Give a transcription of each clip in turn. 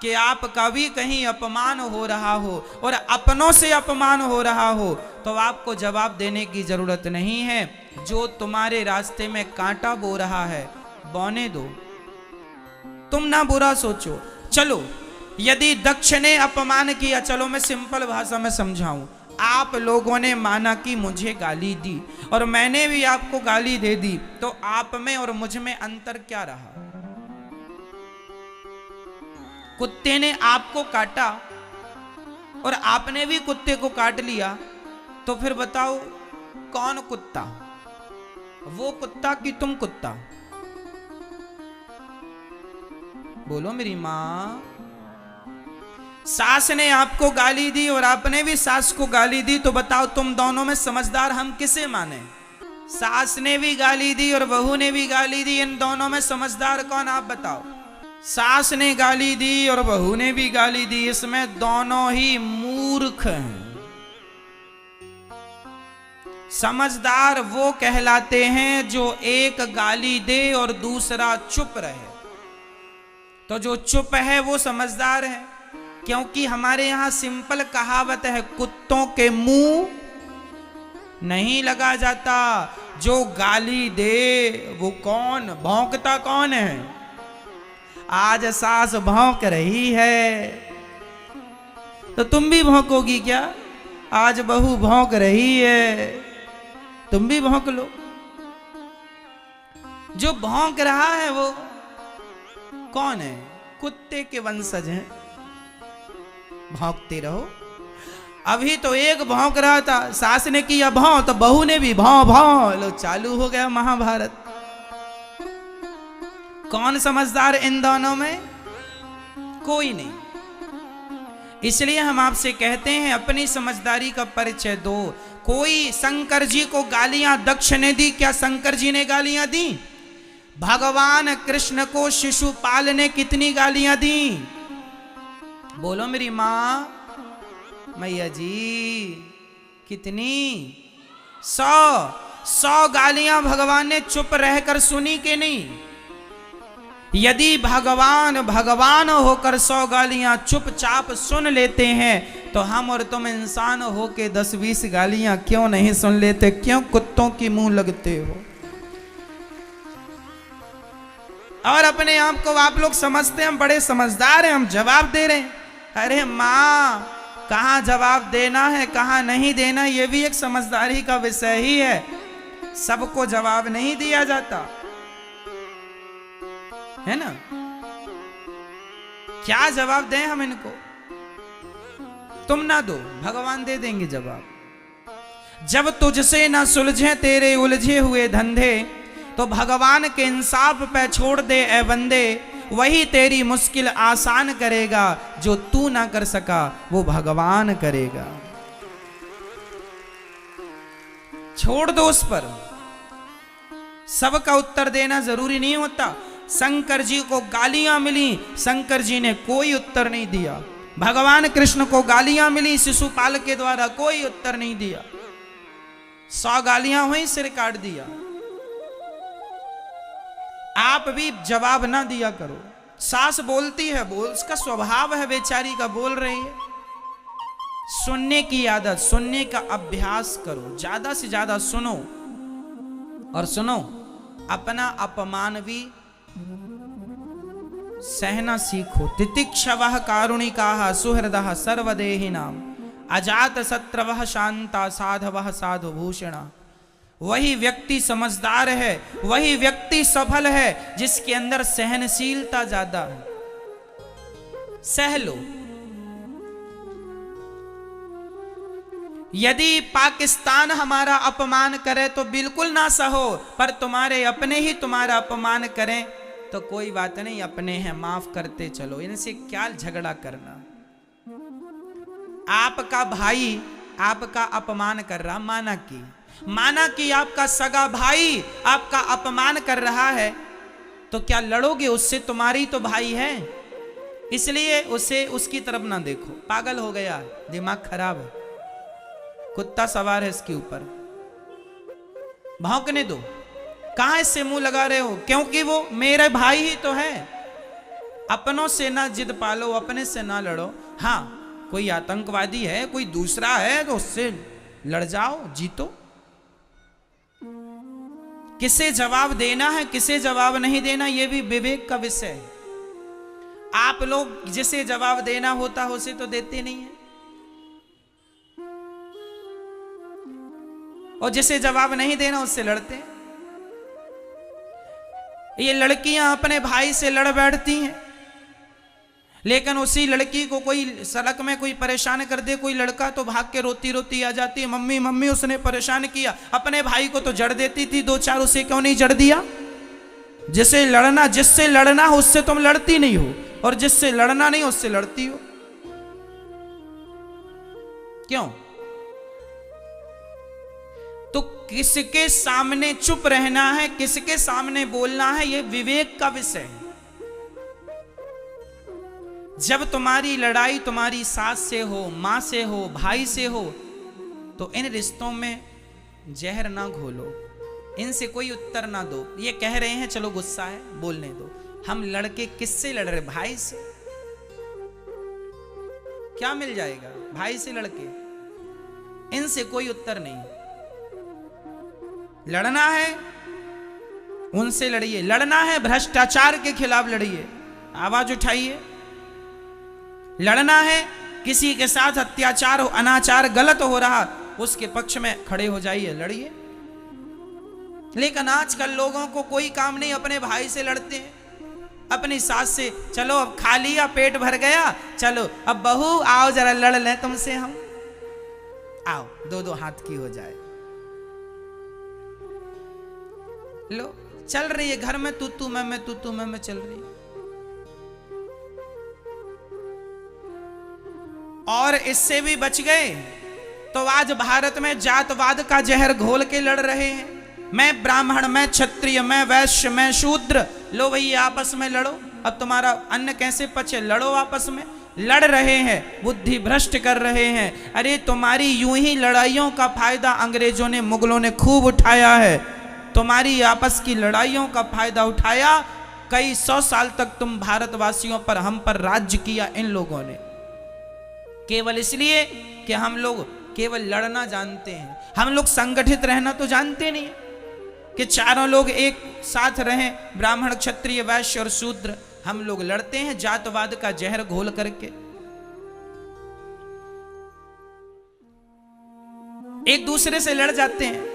कि आपका भी कहीं अपमान हो रहा हो और अपनों से अपमान हो रहा हो, तो आपको जवाब देने की जरूरत नहीं है। जो तुम्हारे रास्ते में कांटा बो रहा है, बोने दो, तुम ना बुरा सोचो। चलो, यदि दक्ष ने अपमान किया, चलो मैं सिंपल भाषा में समझाऊं, आप लोगों ने माना कि मुझे गाली दी और मैंने भी आपको गाली दे दी, तो आप में और मुझ में अंतर क्या रहा? कुत्ते ने आपको काटा और आपने भी कुत्ते को काट लिया, तो फिर बताओ कौन कुत्ता? वो कुत्ता कि तुम कुत्ता? बोलो मेरी मां। सास ने आपको गाली दी और आपने भी सास को गाली दी, तो बताओ तुम दोनों में समझदार हम किसे माने? सास ने भी गाली दी और बहू ने भी गाली दी, इन दोनों में समझदार कौन आप बताओ? सास ने गाली दी और बहू ने भी गाली दी, इसमें दोनों ही मूर्ख हैं। समझदार वो कहलाते हैं जो एक गाली दे और दूसरा चुप रहे। तो जो चुप है वो समझदार है, क्योंकि हमारे यहां सिंपल कहावत है, कुत्तों के मुंह नहीं लगा जाता। जो गाली दे वो कौन भौंकता कौन है? आज सास भौंक रही है तो तुम भी भौंकोगी क्या? आज बहू भौंक रही है, तुम भी भौंक लो। जो भौंक रहा है वो कौन है? कुत्ते के वंशज हैं। भौंकते रहो। अभी तो एक भौंक रहा था, सास ने किया भौं तो बहू ने भी भौं भौं, लो चालू हो गया महाभारत। कौन समझदार इन दोनों में? कोई नहीं। इसलिए हम आपसे कहते हैं अपनी समझदारी का परिचय दो। कोई शंकर जी को गालियां दक्ष ने दी, क्या शंकर जी ने गालियां दी? भगवान कृष्ण को शिशुपाल ने कितनी गालियां दी? बोलो मेरी मां। मैया जी कितनी? 100 गालियां भगवान ने चुप रहकर सुनी कि नहीं? यदि भगवान होकर 100 गालियां चुपचाप सुन लेते हैं, तो हम और तुम इंसान हो के 10-20 गालियां क्यों नहीं सुन लेते? क्यों कुत्तों की मुंह लगते हो? और अपने आप को आप लोग समझते हैं हम बड़े समझदार हैं, हम जवाब दे रहे हैं। अरे मां, कहां जवाब देना है कहां नहीं देना, यह भी एक समझदारी का विषय ही है। सबको जवाब नहीं दिया जाता है ना। क्या जवाब दें हम इनको? तुम ना दो, भगवान दे देंगे जवाब। जब तुझसे ना सुलझे तेरे उलझे हुए धंधे, तो भगवान के इंसाफ पे छोड़ दे ए बंदे। वही तेरी मुश्किल आसान करेगा, जो तू ना कर सका वो भगवान करेगा। छोड़ दो उस पर। सबका उत्तर देना जरूरी नहीं होता। शंकर जी को गालियां मिली, शंकर जी ने कोई उत्तर नहीं दिया। भगवान कृष्ण को गालियां मिली शिशुपाल के द्वारा, कोई उत्तर नहीं दिया। 100 गालियां हुई, सिर काट दिया। आप भी जवाब ना दिया करो। सास बोलती है, बोल, उसका स्वभाव है बेचारी का, बोल रही है। सुनने की आदत, सुनने का अभ्यास करो, ज्यादा से ज्यादा सुनो। और सुनो, अपना अपमान भी सहना सीखो। तितिक्षवः कारुणिकाः सुहृदः सर्वदेहिनां अजात शत्रवः शांता साधवः साधुभूषणा। वही व्यक्ति समझदार है, वही व्यक्ति सफल है जिसके अंदर सहनशीलता ज्यादा है। सह लो। यदि पाकिस्तान हमारा अपमान करे तो बिल्कुल ना सहो, पर तुम्हारे अपने ही तुम्हारा अपमान करें तो कोई बात नहीं, अपने हैं, माफ करते चलो। इनसे क्या झगड़ा करना। आपका भाई आपका अपमान कर रहा, माना कि आपका सगा भाई आपका अपमान कर रहा है, तो क्या लड़ोगे उससे? तुम्हारी तो भाई है, इसलिए उसे उसकी तरफ ना देखो। पागल हो गया, दिमाग खराब है, कुत्ता सवार है इसके ऊपर। भौंकने दो। कहां इससे मुंह लगा रहे हो? क्योंकि वो मेरे भाई ही तो है। अपनों से ना जिद पालो, अपने से ना लड़ो। हाँ, कोई आतंकवादी है, कोई दूसरा है, तो उससे लड़ जाओ, जीतो। किसे जवाब देना है, किसे जवाब नहीं देना, यह भी विवेक का विषय है। आप लोग जिसे जवाब देना होता है उसे तो देते नहीं है, और जिसे जवाब नहीं देना उससे लड़ते हैं। ये लड़कियां अपने भाई से लड़ बैठती हैं, लेकिन उसी लड़की को कोई सड़क में कोई परेशान कर दे, कोई लड़का, तो भाग के रोती रोती आ जाती है, मम्मी मम्मी उसने परेशान किया। अपने भाई को तो जड़ देती थी दो चार, उसे क्यों नहीं जड़ दिया? जिससे लड़ना हो उससे तुम लड़ती नहीं हो, और जिससे लड़ना नहीं उससे लड़ती हो। क्यों? तो किसके सामने चुप रहना है, किसके सामने बोलना है, यह विवेक का विषय है। जब तुम्हारी लड़ाई तुम्हारी सास से हो, मां से हो, भाई से हो, तो इन रिश्तों में जहर ना घोलो, इनसे कोई उत्तर ना दो। ये कह रहे हैं चलो गुस्सा है बोलने दो, हम लड़के किससे लड़ रहे? भाई से। क्या मिल जाएगा भाई से लड़के? इनसे कोई उत्तर नहीं। लड़ना है उनसे लड़िए, लड़ना है भ्रष्टाचार के खिलाफ लड़िए, आवाज उठाइए। लड़ना है किसी के साथ अत्याचार हो, अनाचार गलत हो रहा, उसके पक्ष में खड़े हो जाइए, लड़िए। लेकिन आजकल लोगों को कोई काम नहीं, अपने भाई से लड़ते हैं, अपनी सास से। चलो अब खा लिया, पेट भर गया, चलो अब बहू आओ जरा लड़ लें तुमसे हम, आओ दो दो हाथ की हो जाए। लो चल रही है घर में तू मैं तू मैं चल रही है। और इससे भी बच गए तो आज भारत में जातवाद का जहर घोल के लड़ रहे हैं। मैं ब्राह्मण, मैं क्षत्रिय, मैं वैश्य, मैं शूद्र। लो भाई आपस में लड़ो, अब तुम्हारा अन्न कैसे पचे, लड़ो आपस में। लड़ रहे हैं, बुद्धि भ्रष्ट कर रहे हैं। अरे तुम्हारी यूं ही लड़ाइयों का फायदा अंग्रेजों ने, मुगलों ने खूब उठाया है। तुम्हारी आपस की लड़ाइयों का फायदा उठाया। कई 100 साल तक तुम भारतवासियों पर, हम पर राज्य किया इन लोगों ने, केवल इसलिए कि हम लोग केवल लड़ना जानते हैं। हम लोग संगठित रहना तो जानते नहीं कि चारों लोग एक साथ रहें, ब्राह्मण, क्षत्रिय, वैश्य और शूद्र। हम लोग लड़ते हैं जातवाद का जहर घोल करके। एक दूसरे से लड़ जाते हैं।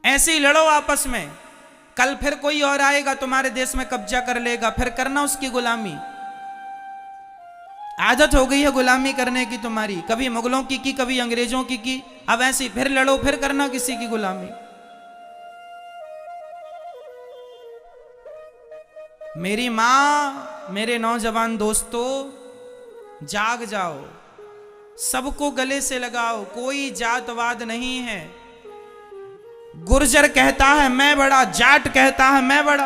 ऐसे ही लड़ो आपस में। कल फिर कोई और आएगा तुम्हारे देश में कब्जा कर लेगा, फिर करना उसकी गुलामी। आदत हो गई है गुलामी करने की तुम्हारी, कभी मुगलों की कभी अंग्रेजों की। अब ऐसे फिर लड़ो, फिर करना किसी की गुलामी। मेरी मां, मेरे नौजवान दोस्तों, जाग जाओ, सबको गले से लगाओ। कोई जातवाद नहीं है। गुर्जर कहता है मैं बड़ा, जाट कहता है मैं बड़ा,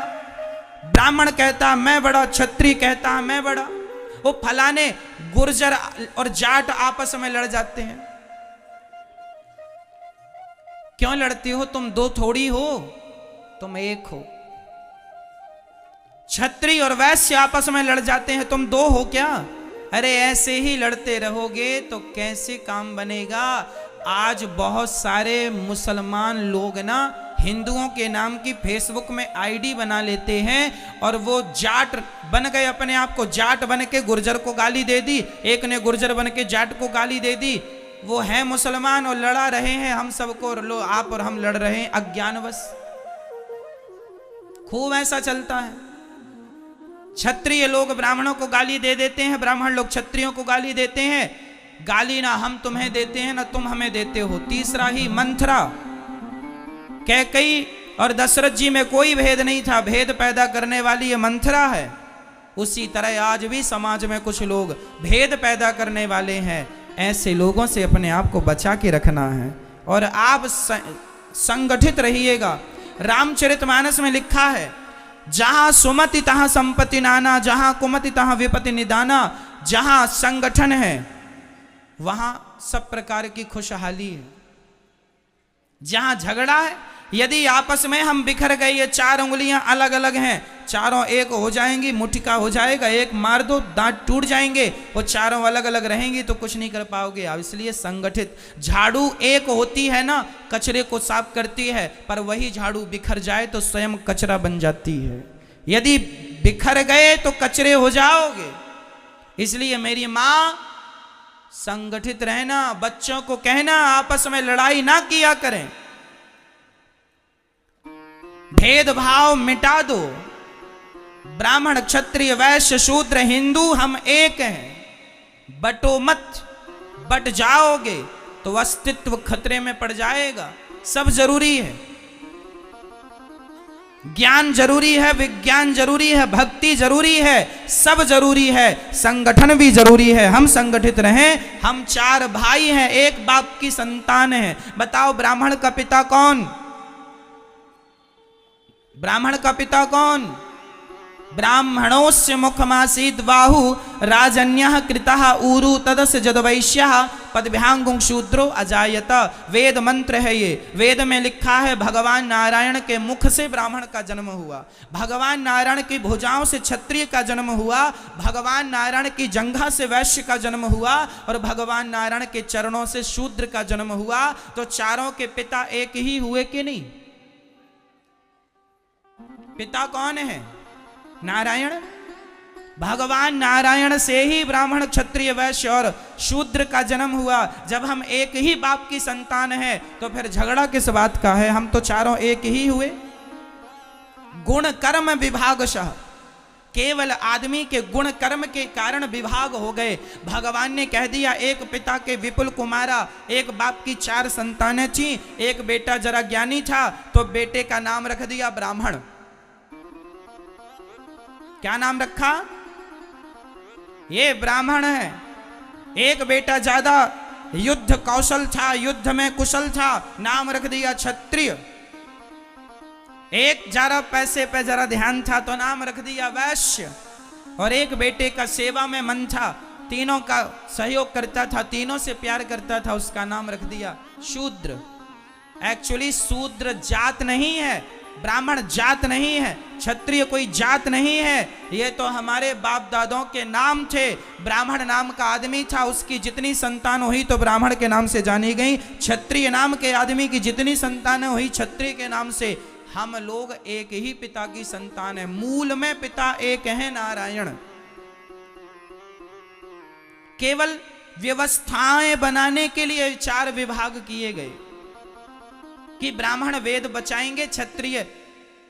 ब्राह्मण कहता है मैं बड़ा, क्षत्रिय कहता है मैं बड़ा। वो फलाने गुर्जर और जाट आपस में लड़ जाते हैं। क्यों लड़ते हो? तुम दो थोड़ी हो, तुम एक हो। क्षत्रिय और वैश्य आपस में लड़ जाते हैं, तुम दो हो क्या? अरे ऐसे ही लड़ते रहोगे तो कैसे काम बनेगा? आज बहुत सारे मुसलमान लोग ना हिंदुओं के नाम की फेसबुक में आईडी बना लेते हैं और वो जाट बन गए, अपने आप को जाट बन के गुर्जर को गाली दे दी, एक ने गुर्जर बन के जाट को गाली दे दी। वो है मुसलमान और लड़ा रहे हैं हम सबको, लो आप और हम लड़ रहे हैं अज्ञानवश। खूब ऐसा चलता है। क्षत्रिय लोग ब्राह्मणों को गाली दे देते हैं, ब्राह्मण लोग क्षत्रियों को गाली देते हैं। गाली ना हम तुम्हें देते हैं ना तुम हमें देते हो। तीसरा ही मंथरा, कैकई और दशरथ जी में कोई भेद नहीं था, भेद पैदा करने वाली ये मंथरा है। उसी तरह आज भी समाज में कुछ लोग भेद पैदा करने वाले हैं। ऐसे लोगों से अपने आप को बचा के रखना है और आप संगठित रहिएगा। रामचरितमानस में लिखा है, जहां सुमति तहां संपत्ति नाना, जहां कुमति तहां विपत्ति निदाना। जहां संगठन है वहां सब प्रकार की खुशहाली है। जहां झगड़ा है यदि आपस में हम बिखर गए, ये 4 उंगलियां अलग अलग हैं, चारों एक हो जाएंगी, मुट्ठिका हो जाएगा, एक मार दो दांत टूट जाएंगे, वो चारों अलग अलग रहेंगी तो कुछ नहीं कर पाओगे आप। इसलिए संगठित। झाड़ू एक होती है ना, कचरे को साफ करती है, पर वही झाड़ू बिखर जाए तो स्वयं कचरा बन जाती है। यदि बिखर गए तो कचरे हो जाओगे। इसलिए मेरी मां, संगठित रहना। बच्चों को कहना आपस में लड़ाई ना किया करें, भेदभाव मिटा दो। ब्राह्मण क्षत्रिय वैश्य शूद्र हिंदू हम एक हैं, बटो मत। बट जाओगे तो अस्तित्व खतरे में पड़ जाएगा। सब जरूरी है, ज्ञान जरूरी है, विज्ञान जरूरी है, भक्ति जरूरी है, सब जरूरी है, संगठन भी जरूरी है। हम संगठित रहें। हम 4 भाई हैं, एक बाप की संतान हैं। बताओ ब्राह्मण का पिता कौन? ब्राह्मण का पिता कौन? ब्राह्मणोस्य मुखमासीद बाहु राजन्यः कृतः ऊरु तदस्य जदवैश्यः पदभ्यांगुं शूद्रो अजायत। वेद मंत्र है ये। वेद में लिखा है भगवान नारायण के मुख से ब्राह्मण का जन्म हुआ, भगवान नारायण की भुजाओं से क्षत्रिय का जन्म हुआ, भगवान नारायण की जंघा से वैश्य का जन्म हुआ, और भगवान नारायण के चरणों से शूद्र का जन्म हुआ। तो चारों के पिता एक ही हुए कि नहीं? पिता कौन है? नारायण। भगवान नारायण से ही ब्राह्मण क्षत्रिय वैश्य और शूद्र का जन्म हुआ। जब हम एक ही बाप की संतान हैं तो फिर झगड़ा किस बात का है? हम तो चारों एक ही हुए। गुण कर्म विभागशः, केवल आदमी के गुण कर्म के कारण विभाग हो गए। भगवान ने कह दिया एक पिता के विपुल कुमारा, एक बाप की 4 संतानें थी, एक बेटा जरा ज्ञानी था तो बेटे का नाम रख दिया ब्राह्मण। क्या नाम रखा? ये ब्राह्मण है। एक बेटा ज्यादा युद्ध कौशल था, युद्ध में कुशल था, नाम रख दिया क्षत्रिय। एक जरा पैसे पे जरा ध्यान था तो नाम रख दिया वैश्य। और एक बेटे का सेवा में मन था, तीनों का सहयोग करता था, तीनों से प्यार करता था, उसका नाम रख दिया शूद्र। एक्चुअली शूद्र जात नहीं है, ब्राह्मण जात नहीं है, क्षत्रिय कोई जात नहीं है। ये तो हमारे बाप दादों के नाम थे। ब्राह्मण नाम का आदमी था, उसकी जितनी संतान हुई तो ब्राह्मण के नाम से जानी गई। क्षत्रिय नाम के आदमी की जितनी संतानें हुई क्षत्रिय के नाम से। हम लोग एक ही पिता की संतान है। मूल में पिता एक है, नारायण। केवल व्यवस्थाएं बनाने के लिए 4 विभाग किए गए कि ब्राह्मण वेद बचाएंगे, क्षत्रिय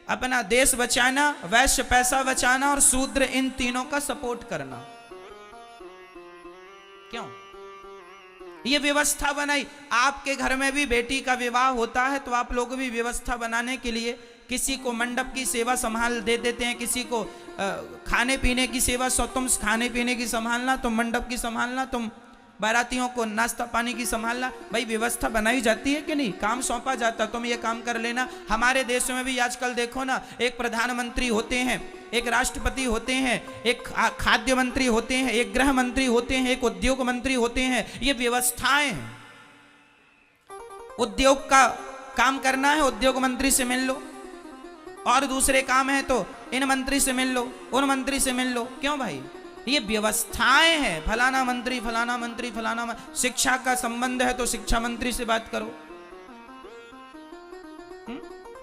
अपना देश बचाना, वैश्य पैसा बचाना, और शूद्र इन तीनों का सपोर्ट करना। क्यों ये व्यवस्था बनाई? आपके घर में भी बेटी का विवाह होता है तो आप लोग भी व्यवस्था बनाने के लिए किसी को मंडप की सेवा संभाल दे देते हैं, किसी को खाने पीने की सेवा, तुम खाने पीने की संभालना, तुम मंडप की संभालना, तुम बारातियों को नाश्ता पानी की संभालना। भाई व्यवस्था बनाई जाती है कि नहीं? काम सौंपा जाता, तुम ये काम कर लेना। हमारे देश में भी आजकल देखो ना, एक प्रधानमंत्री होते हैं, एक राष्ट्रपति होते हैं, एक खाद्य मंत्री होते हैं, एक गृह मंत्री होते हैं, एक उद्योग मंत्री होते हैं। ये व्यवस्थाएं हैं। उद्योग का काम करना है, उद्योग मंत्री से मिल लो, और दूसरे काम है तो इन मंत्री से मिल लो, उन मंत्री से मिल लो। क्यों भाई? ये व्यवस्थाएं हैं। फलाना मंत्री, फलाना मंत्री, फलाना शिक्षा का संबंध है तो शिक्षा मंत्री से बात करो।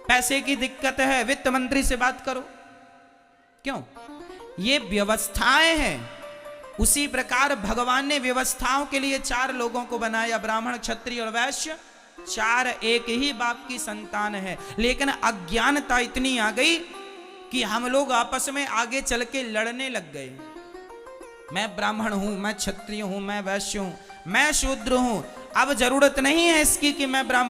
पैसे की दिक्कत है, वित्त मंत्री से बात करो। क्यों? ये व्यवस्थाएं हैं। उसी प्रकार भगवान ने व्यवस्थाओं के लिए 4 लोगों को बनाया, ब्राह्मण क्षत्रिय और वैश्य। 4 एक ही बाप की संतान है। लेकिन अज्ञानता इतनी आ गई कि हम लोग आपस में आगे चल के लड़ने लग गए। मैं ब्राह्मण हूं, मैं क्षत्रिय हूं, मैं वैश्य हूं, मैं शूद्र हूं। अब जरूरत नहीं है इसकी कि मैं ब्राह्मण